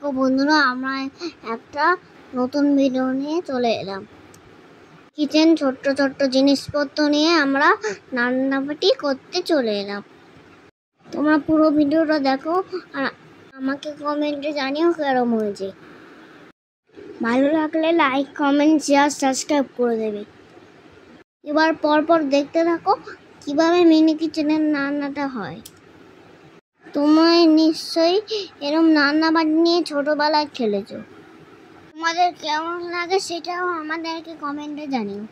দেখো বন্ধুরা, আমরা একটা নতুন ভিডিও নিয়ে চলে এলাম। কিচেন ছোট্ট ছোট্ট জিনিসপত্র নিয়ে আমরা রান্নাবাটি করতে চলে এলাম। তোমরা পুরো ভিডিওটা দেখো আর আমাকে কমেন্টে জানিও কেরম হয়েছে। ভালো লাগলে লাইক, কমেন্ট, শেয়ার, সাবস্ক্রাইব করে দেবে। এবার পরপর দেখতে থাকো কিভাবে মিনি কিচেনের রান্নাটা হয়। তোমরা নিশ্চয়ই এরকম রান্নাবাটি নিয়ে ছোটবেলায় খেলেছো। তোমাদের কেমন লাগে সেটাও আমাদেরকে কমেন্টে জানিও।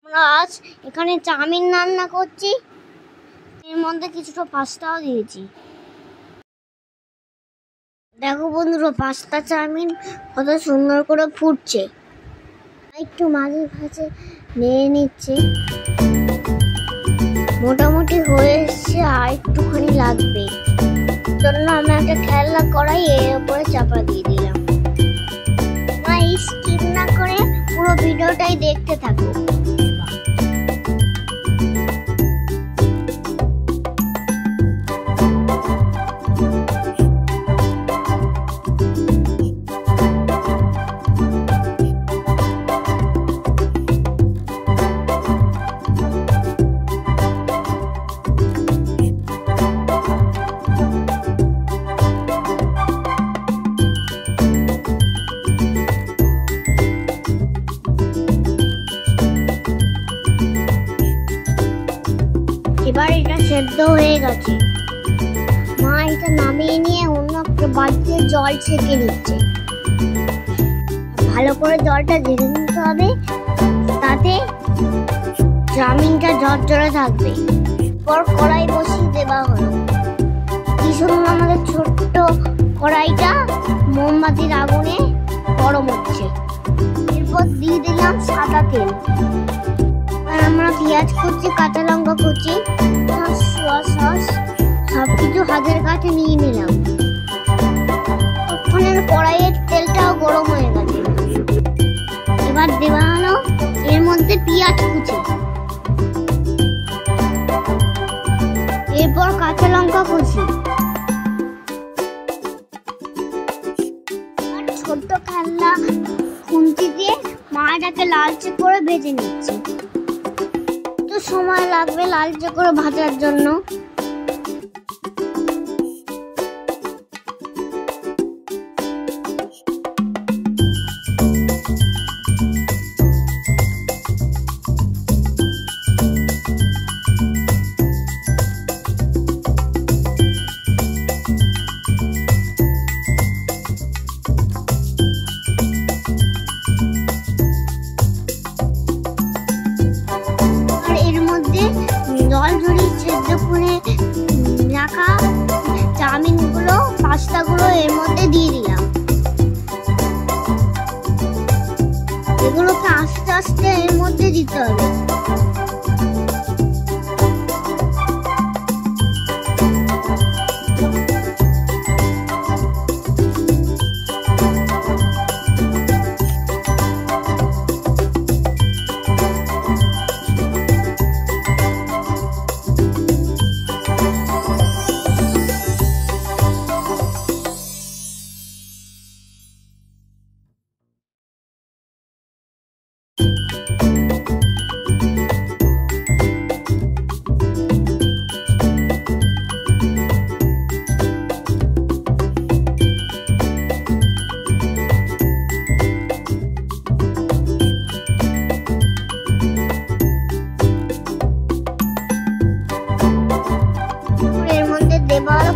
আমরা আজ এখানে চাউমিন রান্না করছি, এর মধ্যে কিছুটা পাস্তাও দিয়েছি। দেখো বন্ধুরা, পাস্তা চাউমিন কত সুন্দর করে ফুটছে। একটু মাঝে মাঝে নেড়ে নিচ্ছে, মোটামুটি হয়ে এসছে, আর একটুখানি লাগবে। জন্য আমরা একটা খেলনা কড়াই এর উপরে চাপা দিয়ে দিলাম। তোমরা স্কিপ না করে পুরো ভিডিওটাই দেখতে থাকো। এবার এটা সেদ্ধ হয়ে গেছে। মা এটা নামিয়ে নিয়ে অন্য একটা বাটিতে জল ছেঁকে নিচ্ছে। ভালো করে জলটা ঝেড়ে নিতে হবে, তাতে চাউমিনটা ঝরঝরে থাকবে। পর কড়াই বসিয়ে দেওয়া হলো। কি সুন্দর আমাদের ছোট্ট কড়াইটা মোমবাতির আগুনে গরম হচ্ছে। এরপর দিয়ে দিলাম সাদা তেল। আমরা পেঁয়াজ কুচি, কাঁচা লঙ্কা কুচি, সস সবকিছু হাতের কাছে নিয়ে নিলাম। ওখানে কড়াইয়ের তেলটাও গরম হয়ে গেছে। এবার দেওয়া হলো এর মধ্যে পেঁয়াজ কুচি, এরপর কাঁচা লঙ্কা কুচি। ছোট্ট খেলনা খুন্তি দিয়ে মাটাকে লালচে করে ভেজে নিচ্ছে। সময় লাগবে লালচে করে ভাজার জন্য। জল ঝরিয়ে সেদ্ধ করে রাখা চাউমিনগুলো, পাস্তাগুলো এর মধ্যে দিয়ে দিলাম। এগুলোকে আস্তে আস্তে এর মধ্যে দিতে হবে।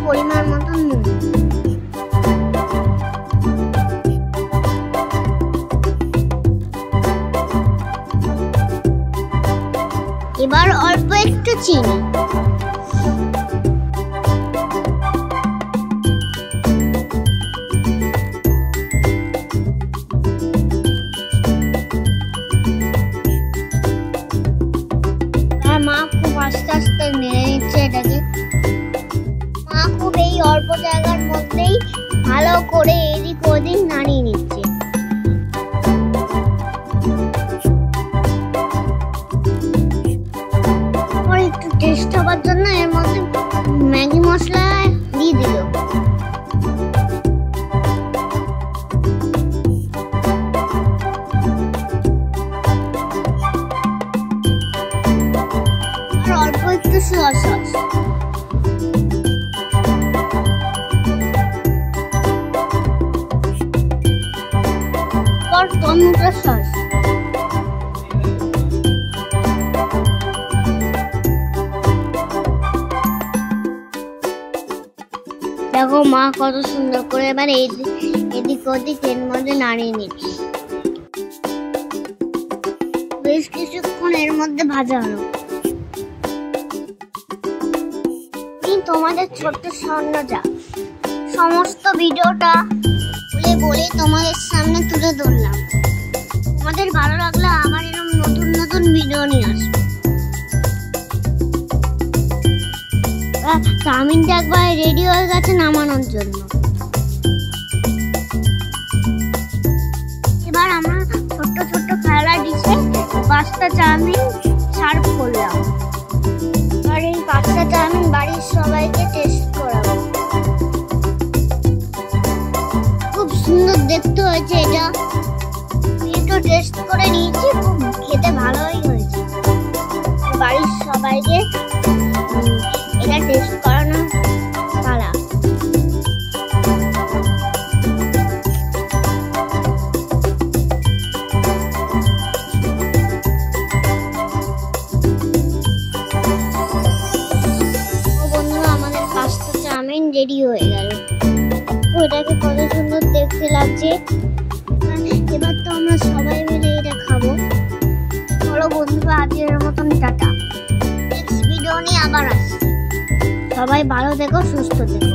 পরিমাণ মতো নুন। এবার অল্প একটু চিনি। মা খুব আস্তে আস্তে নেড়ে নিচ্ছে এটাকে। মা খুব এই অল্প জায়গার মধ্যেই ভালো করে এদিক ওদিক নাড়িয়ে নিচ্ছে। একটু টেস্ট হবার জন্য এর মধ্যে ম্যাগি মশলা দিয়ে দিল। Tomato sauce. দেখো মা কত সুন্দর করে এবার এদিক ওদিক এর মধ্যে নাড়িয়ে নিচ্ছি। বেশ কিছুক্ষণ এর মধ্যে ভাজা হলো। তোমাদের ছোট্ট স্বর্ণজা সমস্ত ভিডিওটা বলে তোমাদের সামনে তুলে ধরলাম। তোমাদের ভালো লাগলে আবার এরকম নতুন নতুন ভিডিও নিয়ে আসবো। চাউমিনটা একবার রেডি হয়ে গেছে নামানোর জন্য। এবার আমরা ছোট্ট ছোট্ট খেলা ডিশে পাস্তা চাউমিন সার্ভ করলাম। আর এই পাস্তা চাউমিন বাড়ির সবাইকে টেস্ট করাবো। খুব সুন্দর দেখতে হয়েছে এটা। একটু টেস্ট করে নিয়েছি, খুব খেতে ভালোই হয়েছে। বাড়ির সবাইকে এটা টেস্ট করানো পালা। চাউমিন রেডি হয়ে গেল। ওটাকে কত সুন্দর দেখতে লাগছে। এবার তো আমরা সবাই মিলে এটা খাবো। চলো বন্ধুরা, আজকের মতন টাটা। নেক্সট ভিডিও নিয়ে আবার আসছি। সবাই ভালো থেকো, সুস্থ থেকো।